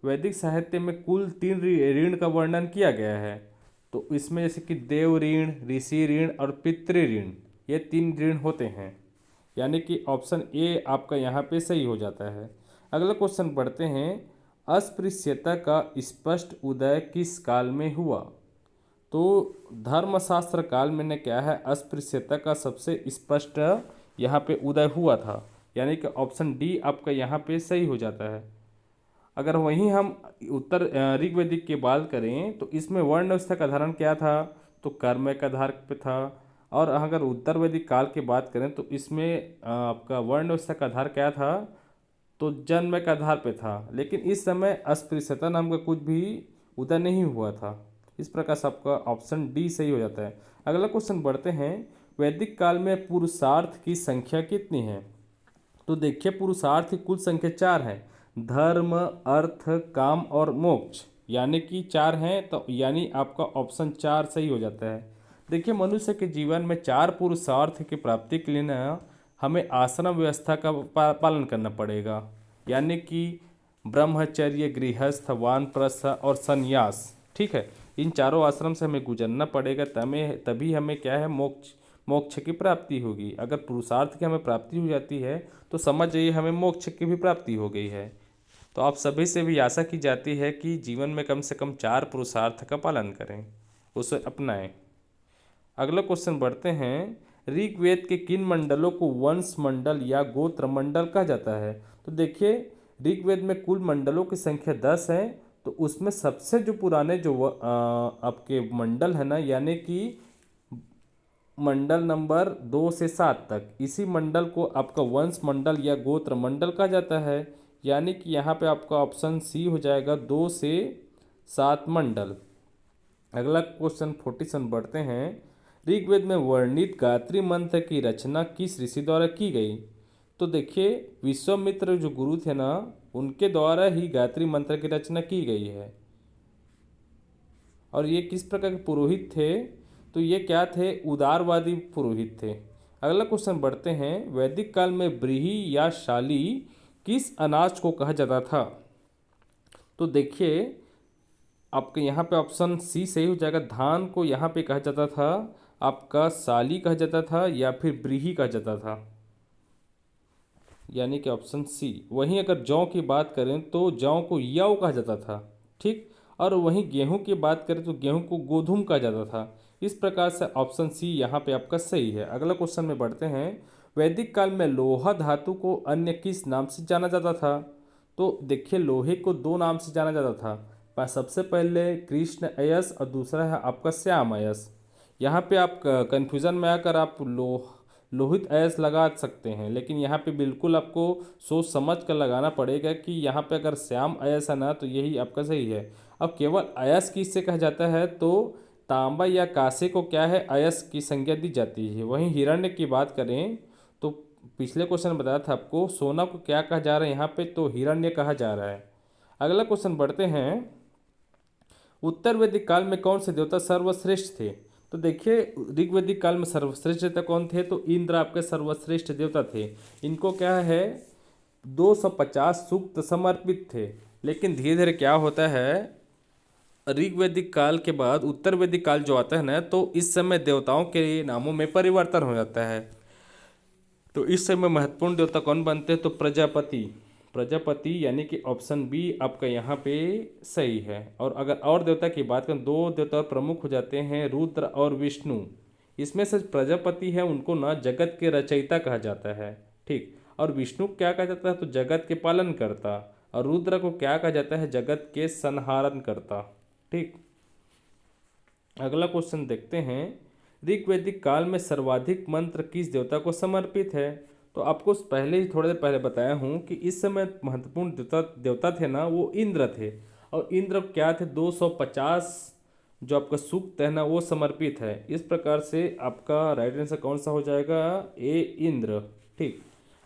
वैदिक साहित्य में कुल 3 ऋण का वर्णन किया गया है। तो इसमें जैसे कि देव ऋण, ऋषि ऋण और पितृ ऋण, ये 3 ऋण होते हैं। यानी कि ऑप्शन ए आपका यहाँ पे सही हो जाता है। अगला क्वेश्चन बढ़ते हैं। अस्पृश्यता का स्पष्ट उदय किस काल में हुआ? तो धर्मशास्त्र काल में ने क्या है, अस्पृश्यता का सबसे स्पष्ट यहाँ पे उदय हुआ था। यानी कि ऑप्शन डी आपका यहाँ पे सही हो जाता है। अगर वहीं हम उत्तर ऋग्वैदिक की बात करें, तो इसमें वर्ण व्यवस्था का धारण क्या था, तो कर्म का आधार पे था। और अगर उत्तर वैदिक काल की बात करें तो इसमें आपका वर्ण व्यवस्था का आधार क्या था, तो जन्म के आधार पे था, लेकिन इस समय अस्पृश्यता नाम का कुछ भी उदय नहीं हुआ था। इस प्रकार से आपका ऑप्शन डी सही हो जाता है। अगला क्वेश्चन बढ़ते हैं, वैदिक काल में पुरुषार्थ की संख्या कितनी है? तो देखिए पुरुषार्थ की कुल संख्या 4 है, धर्म, अर्थ, काम और मोक्ष, यानी कि 4 हैं, तो यानी आपका ऑप्शन 4 सही हो जाता है। देखिए मनुष्य के जीवन में 4 पुरुषार्थ की प्राप्ति के लिए ना हमें आश्रम व्यवस्था का पालन करना पड़ेगा, यानी कि ब्रह्मचर्य, गृहस्थ, वानप्रस्थ और संन्यास। ठीक है, इन चारों आश्रम से हमें गुजरना पड़ेगा, तभी हमें क्या है, मोक्ष मोक्ष की प्राप्ति होगी। अगर पुरुषार्थ की हमें प्राप्ति हो जाती है तो समझ जाइए हमें मोक्ष की भी प्राप्ति हो गई है। तो आप सभी से भी आशा की जाती है कि जीवन में कम से कम 4 पुरुषार्थ का पालन करें, उसे अपनाएं। अगला क्वेश्चन बढ़ते हैं, ऋग्वेद के किन मंडलों को वंश मंडल या गोत्र मंडल कहा जाता है? तो देखिए ऋग्वेद में कुल मंडलों की संख्या 10 है, तो उसमें सबसे जो पुराने जो आपके मंडल है ना, यानी कि मंडल नंबर 2 से 7 तक, इसी मंडल को आपका वंश मंडल या गोत्र मंडल कहा जाता है, यानी कि यहाँ पे आपका ऑप्शन सी हो जाएगा, 2 से 7 मंडल। अगला क्वेश्चन 47 बढ़ते हैं, ऋग्वेद में वर्णित गायत्री मंत्र की रचना किस ऋषि द्वारा की गई? तो देखिए विश्वामित्र जो गुरु थे ना, उनके द्वारा ही गायत्री मंत्र की रचना की गई है। और ये किस प्रकार के पुरोहित थे? तो ये क्या थे, उदारवादी पुरोहित थे। अगला क्वेश्चन बढ़ते हैं, वैदिक काल में ब्रीही या शाली किस अनाज को कहा जाता था? तो देखिए आपके यहाँ पे ऑप्शन सी सही हो जाएगा, धान को यहाँ पे कहा जाता था, आपका साली कहा जाता था या फिर ब्रीही कहा जाता था, यानी कि ऑप्शन सी। वहीं अगर जौ की बात करें तो जौ को यव कहा जाता था, ठीक। और वहीं गेहूं की बात करें तो गेहूं को गोधूम कहा जाता था। इस प्रकार से ऑप्शन सी यहाँ पे आपका सही है। अगला क्वेश्चन में बढ़ते हैं, वैदिक काल में लोहा धातु को अन्य किस नाम से जाना जाता था? तो देखिए लोहे को 2 नाम से जाना जाता था, सबसे पहले कृष्ण अयस और दूसरा है आपका श्याम अयस। यहाँ पे आप कन्फ्यूज़न में आकर आप लोहित अयस लगा सकते हैं, लेकिन यहाँ पे बिल्कुल आपको सोच समझ कर लगाना पड़ेगा कि यहाँ पे अगर श्याम अयस है ना तो यही आपका सही है। अब केवल अयस किससे कहा जाता है? तो तांबा या कांसे को क्या है, अयस की संज्ञा दी जाती है। वहीं हिरण्य की बात करें तो पिछले क्वेश्चन में बताया था आपको, सोना को क्या कहा जा रहा है यहाँ पे, तो हिरण्य कहा जा रहा है। अगला क्वेश्चन बढ़ते हैं, उत्तर वैदिक काल में कौन से देवता सर्वश्रेष्ठ थे? तो देखिए ऋग्वैदिक काल में सर्वश्रेष्ठ देवता कौन थे? तो इंद्र आपके सर्वश्रेष्ठ देवता थे। इनको क्या है, 250 सूक्त समर्पित थे। लेकिन धीरे धीरे क्या होता है, ऋग्वैदिक काल के बाद उत्तर वैदिक काल जो आता है ना, तो इस समय देवताओं के नामों में परिवर्तन हो जाता है। तो इस समय महत्वपूर्ण देवता कौन बनते हैं? तो प्रजापति। प्रजापति यानी कि ऑप्शन बी आपका यहाँ पे सही है। और अगर और देवता की बात करें, 2 देवता और प्रमुख हो जाते हैं, रुद्र और विष्णु। इसमें से प्रजापति है उनको ना जगत के रचयिता कहा जाता है, ठीक। और विष्णु को क्या कहा जाता है? तो जगत के पालन करता। और रुद्र को क्या कहा जाता है? जगत के संहारण करता, ठीक। अगला क्वेश्चन देखते हैं, ऋग्वैदिक काल में सर्वाधिक मंत्र किस देवता को समर्पित है? तो आपको पहले ही थोड़ी देर पहले बताया हूँ कि इस समय महत्वपूर्ण देवता देवता थे ना, वो इंद्र थे। और इंद्र क्या थे, 250 जो आपका सूक्त है ना वो समर्पित है। इस प्रकार से आपका राइट आंसर कौन सा हो जाएगा? ए इंद्र, ठीक।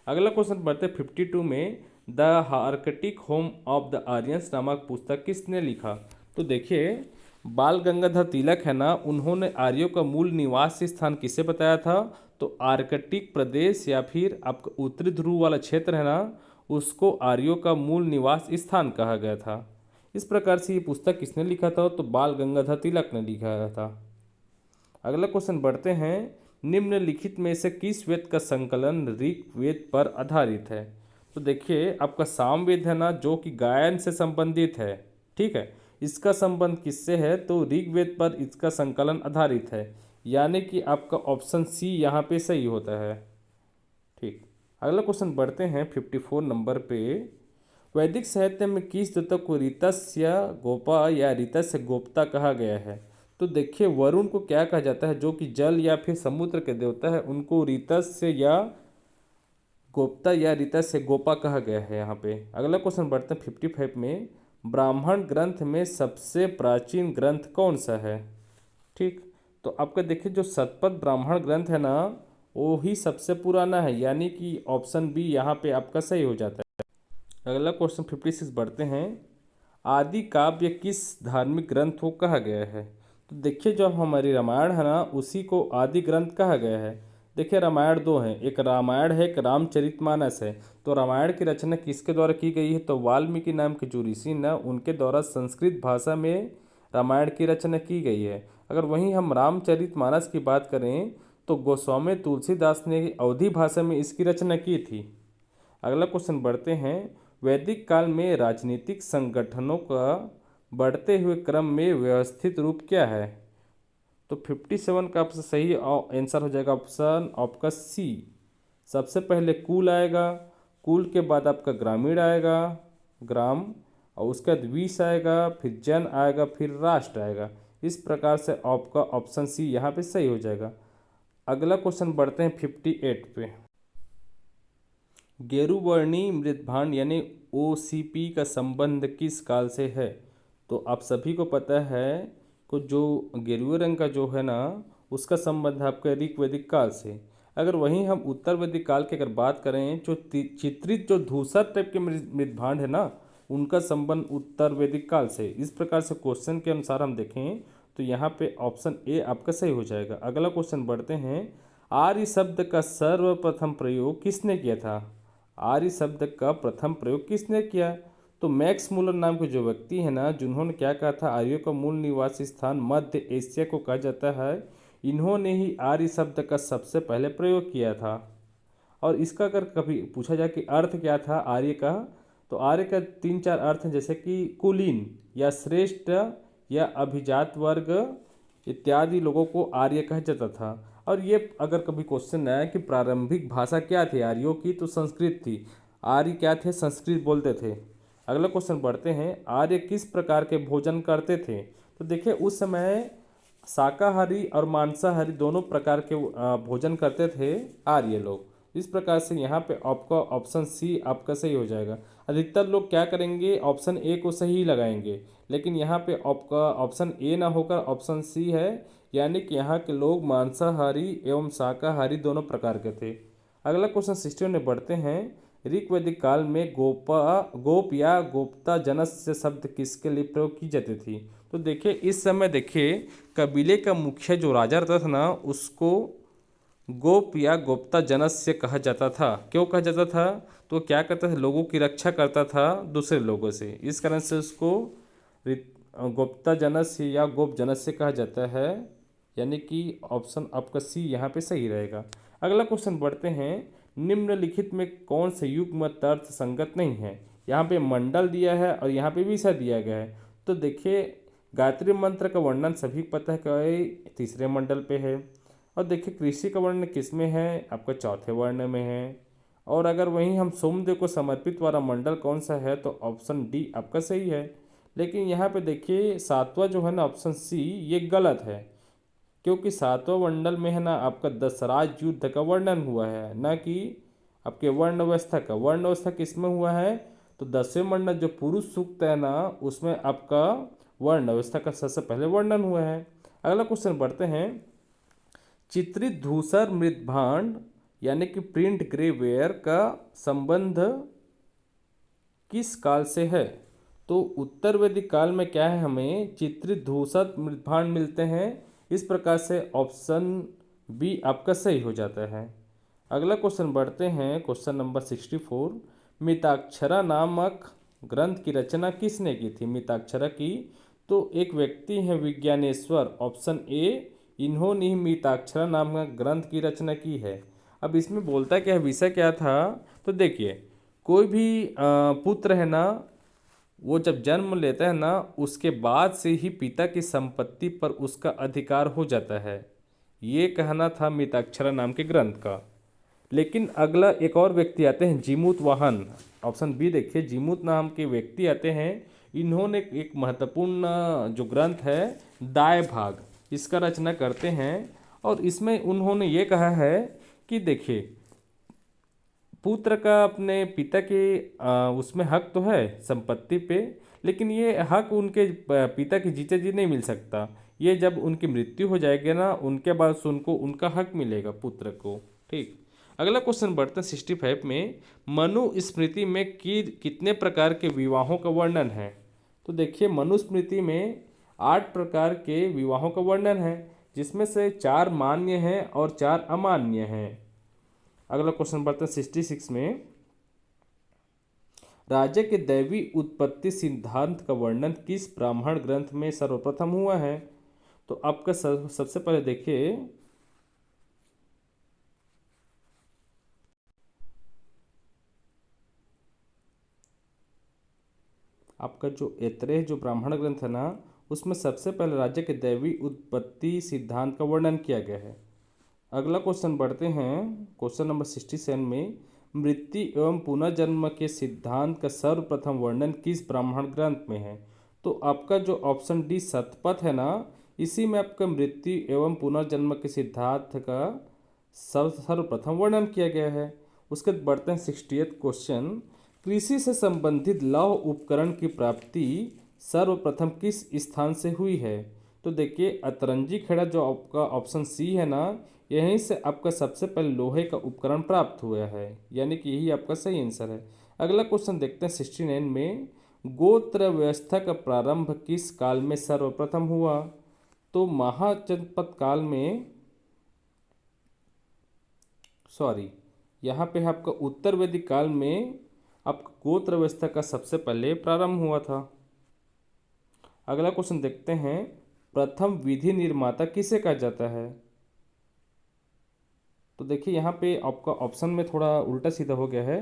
अगला क्वेश्चन बढ़ते 52 में, the Arctic home of the Aryans नामक पुस्तक किसने लिखा? तो देखिए बाल गंगाधर तिलक है ना, उन्होंने आर्यों का मूल निवास स्थान किसे बताया था? तो आर्कटिक प्रदेश या फिर आपका उत्तरी ध्रुव वाला क्षेत्र है ना, उसको आर्यों का मूल निवास स्थान कहा गया था। इस प्रकार से ये पुस्तक किसने लिखा था? तो बाल गंगाधर तिलक ने लिखा था। अगला क्वेश्चन बढ़ते हैं, निम्नलिखित में से किस वेद का संकलन ऋग्वेद पर आधारित है? तो देखिए आपका सामवेद है ना, जो कि गायन से संबंधित है, ठीक है। इसका संबंध किससे है? तो ऋग्वेद पर इसका संकलन आधारित है, यानी कि आपका ऑप्शन सी यहाँ पे सही होता है, ठीक। अगला क्वेश्चन बढ़ते हैं 54 नंबर पे, वैदिक साहित्य में किस देवता को ऋतस्य गोपा या ऋतस्य गोप्ता कहा गया है? तो देखिए वरुण को क्या कहा जाता है, जो कि जल या फिर समुद्र के देवता है, उनको ऋतस्य या गोप्ता या ऋतस्य गोपा कहा गया है यहाँ पे। अगला क्वेश्चन बढ़ते हैं 55 में, ब्राह्मण ग्रंथ में सबसे प्राचीन ग्रंथ कौन सा है? ठीक, तो आपका देखिए जो शतपथ ब्राह्मण ग्रंथ है ना, वो ही सबसे पुराना है, यानी कि ऑप्शन बी यहाँ पे आपका सही हो जाता है। अगला क्वेश्चन 56 बढ़ते हैं, आदि काव्य किस धार्मिक ग्रंथ को कहा गया है? तो देखिए जो हमारी रामायण है ना, उसी को आदि ग्रंथ कहा गया है। देखिए रामायण दो हैं, एक रामायण है, एक रामचरितमानस है। तो रामायण की रचना किसके द्वारा की गई है? तो वाल्मीकि नाम के जो ऋषि न, उनके द्वारा संस्कृत भाषा में रामायण की रचना की गई है। अगर वहीं हम रामचरितमानस की बात करें तो गोस्वामी तुलसीदास ने अवधी भाषा में इसकी रचना की थी। अगला क्वेश्चन बढ़ते हैं, वैदिक काल में राजनीतिक संगठनों का बढ़ते हुए क्रम में व्यवस्थित रूप क्या है? तो 57 का आपसे सही आंसर हो जाएगा ऑप्शन आपका सी। सबसे पहले कुल आएगा, कुल के बाद आपका ग्रामीण आएगा, ग्राम, और उसके बाद विष आएगा, फिर जन आएगा, फिर राष्ट्र आएगा। इस प्रकार से आपका ऑप्शन सी यहाँ पे सही हो जाएगा। अगला क्वेश्चन बढ़ते हैं 58 पे, गेरुवर्णी मृदभांड यानी ओसीपी का संबंध किस काल से है? तो आप सभी को पता है को जो गेरुए रंग का जो है ना, उसका संबंध है आपका ऋग्वैदिक काल से। अगर वहीं हम उत्तर वैदिक काल की अगर बात करें, जो चित्रित जो धूसर टाइप के मृदभांड है ना, उनका संबंध उत्तर वैदिक काल से। इस प्रकार से क्वेश्चन के अनुसार हम देखें तो यहाँ पे ऑप्शन ए आपका सही हो जाएगा। अगला क्वेश्चन बढ़ते हैं, आर्य शब्द का सर्वप्रथम प्रयोग किसने किया था? आर्य शब्द का प्रथम प्रयोग किसने किया? तो मैक्स मूलर नाम के जो व्यक्ति है ना, जिन्होंने क्या कहा था, आर्यों का मूल निवासी स्थान मध्य एशिया को कहा जाता है, इन्होंने ही आर्य शब्द का सबसे पहले प्रयोग किया था। और इसका अगर कभी पूछा जाए कि अर्थ क्या था आर्य का, तो आर्य का 3-4 अर्थ हैं, जैसे कि कुलीन या श्रेष्ठ या अभिजात वर्ग इत्यादि लोगों को आर्य कहा जाता था। और ये अगर कभी क्वेश्चन आया कि प्रारंभिक भाषा क्या थी आर्यों की, तो संस्कृत थी। आर्य क्या थे? संस्कृत बोलते थे। अगला क्वेश्चन बढ़ते हैं, आर्य किस प्रकार के भोजन करते थे? तो देखिए उस समय शाकाहारी और मांसाहारी दोनों प्रकार के भोजन करते थे आर्य लोग। इस प्रकार से यहाँ पे आपका ऑप्शन सी आपका सही हो जाएगा। अधिकतर लोग क्या करेंगे, ऑप्शन ए को सही लगाएंगे, लेकिन यहाँ पे आपका ऑप्शन ए ना होकर ऑप्शन सी है, यानी कि यहाँ के लोग मांसाहारी एवं शाकाहारी दोनों प्रकार के थे। अगला क्वेश्चन 61 में बढ़ते हैं, ऋग्वैदिक काल में गोप या गोप्ता जनस्य शब्द किसके लिए प्रयोग की जाती थी? तो देखिए इस समय देखिए कबीले का मुखिया जो राजा रहता था ना, उसको गोप या गोप्ता जनस्य कहा जाता था। क्यों कहा जाता था? तो क्या करता था, लोगों की रक्षा करता था दूसरे लोगों से, इस कारण से उसको गोप्ता जनस्य या गोप जनस्य कहा जाता है, यानी कि ऑप्शन आपका सी यहाँ पे सही रहेगा। अगला क्वेश्चन बढ़ते हैं, निम्नलिखित में कौन से युग्म तर्क संगत नहीं है? यहाँ पे मंडल दिया है और यहाँ पे विषय दिया गया है। तो देखिए गायत्री मंत्र का वर्णन सभी को पता है कि तीसरे मंडल पे है, और देखिए कृषि का वर्णन किस में है? आपका चौथे वर्ण में है। और अगर वहीं हम सोमदेव को समर्पित वाला मंडल कौन सा है? तो ऑप्शन डी आपका सही है। लेकिन यहाँ पे देखिए सातवां जो है ना ऑप्शन सी, ये गलत है, क्योंकि सातवां मंडल में है ना आपका दशराज युद्ध का वर्णन हुआ है, न कि आपके वर्ण व्यवस्था का। वर्ण व्यवस्था किस में हुआ है? तो 10वें मंडल जो पुरुष सूक्त है ना, उसमें आपका वर्ण व्यवस्था का सबसे पहले वर्णन हुआ है। अगला क्वेश्चन बढ़ते हैं, चित्रित धूसर मृदभांड यानी कि प्रिंट ग्रेवेयर का संबंध किस काल से है? तो उत्तर वैदिक काल में क्या है, हमें चित्रित धूसर मृदभांड मिलते हैं। इस प्रकार से ऑप्शन बी आपका सही हो जाता है। अगला क्वेश्चन बढ़ते हैं, क्वेश्चन नंबर 64, मिताक्षरा नामक ग्रंथ की रचना किसने की थी? मिताक्षरा की तो एक व्यक्ति है विज्ञानेश्वर, ऑप्शन ए, इन्होंने ही मिताक्षरा नामक ग्रंथ की रचना की है। अब इसमें बोलता क्या है, विषय क्या था? तो देखिए कोई भी पुत्र है ना, वो जब जन्म लेता है ना, उसके बाद से ही पिता की संपत्ति पर उसका अधिकार हो जाता है, ये कहना था मिताक्षरा नाम के ग्रंथ का। लेकिन अगला एक और व्यक्ति आते हैं जीमूत वाहन, ऑप्शन बी देखिए, जीमूत नाम के व्यक्ति आते हैं, इन्होंने एक महत्वपूर्ण जो ग्रंथ है दाय भाग, इसका रचना करते हैं। और इसमें उन्होंने ये कहा है कि देखिए, पुत्र का अपने पिता के उसमें हक तो है संपत्ति पे, लेकिन ये हक उनके पिता के जीते जी नहीं मिल सकता। ये जब उनकी मृत्यु हो जाएगी ना, उनके बाद से उनको उनका हक मिलेगा पुत्र को। ठीक। अगला क्वेश्चन बढ़ते हैं 65 में। मनुस्मृति में कितने प्रकार के विवाहों का वर्णन है? तो देखिए, मनुस्मृति में 8 प्रकार के विवाहों का वर्णन है, जिसमें से 4 मान्य हैं और 4 अमान्य हैं। अगला क्वेश्चन बढ़ते हैं 66 में। राज्य के दैवी उत्पत्ति सिद्धांत का वर्णन किस ब्राह्मण ग्रंथ में सर्वप्रथम हुआ है? तो आपका सबसे पहले देखिए, आपका जो ऐतरेय जो ब्राह्मण ग्रंथ है ना, उसमें सबसे पहले राज्य के दैवी उत्पत्ति सिद्धांत का वर्णन किया गया है। अगला क्वेश्चन बढ़ते हैं क्वेश्चन नंबर 67 में। मृत्यु एवं पुनर्जन्म के सिद्धांत का सर्वप्रथम वर्णन किस ब्राह्मण ग्रंथ में है? तो आपका जो ऑप्शन डी शतपथ है ना, इसी में आपका मृत्यु एवं पुनर्जन्म के सिद्धांत का सर्वप्रथम वर्णन किया गया है। उसके बाद बढ़ते हैं 68 क्वेश्चन। कृषि से संबंधित लौह उपकरण की प्राप्ति सर्वप्रथम किस स्थान से हुई है? तो देखिए, अतरंजी खेड़ा जो आपका ऑप्शन सी है ना, यहीं से आपका सबसे पहले लोहे का उपकरण प्राप्त हुआ है, यानी कि यही आपका सही आंसर है। अगला क्वेश्चन देखते हैं 69 में। गोत्र व्यवस्था का प्रारंभ किस काल में सर्वप्रथम हुआ? तो महाजनपद काल में, सॉरी, यहाँ पे आपका उत्तर वैदिक काल में आपका गोत्र व्यवस्था का सबसे पहले प्रारंभ हुआ था। अगला क्वेश्चन देखते हैं। प्रथम विधि निर्माता किसे कहा जाता है? तो देखिए, यहाँ पे आपका ऑप्शन में थोड़ा उल्टा सीधा हो गया है।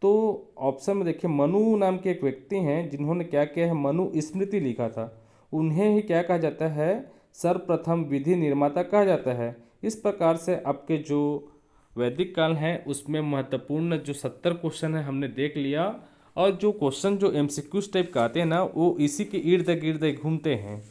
तो ऑप्शन में देखिए, मनु नाम के एक व्यक्ति हैं जिन्होंने क्या किया है, मनु स्मृति लिखा था। उन्हें ही क्या कहा जाता है, सर्वप्रथम विधि निर्माता कहा जाता है। इस प्रकार से आपके जो वैदिक काल है उसमें महत्वपूर्ण जो 70 क्वेश्चन है हमने देख लिया। और जो क्वेश्चन जो एमसीक्यूज टाइप का आते हैं ना, वो इसी के इर्द गिर्द घूमते हैं।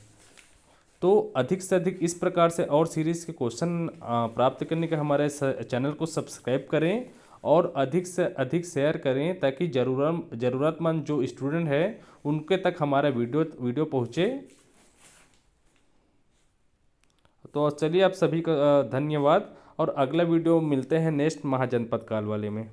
तो अधिक से अधिक इस प्रकार से और सीरीज़ के क्वेश्चन प्राप्त करने के हमारे चैनल को सब्सक्राइब करें और अधिक से अधिक शेयर करें, ताकि ज़रूरतमंद जो स्टूडेंट है उनके तक हमारा वीडियो पहुँचे। तो चलिए, आप सभी का धन्यवाद, और अगला वीडियो मिलते हैं नेक्स्ट महाजनपद काल वाले में।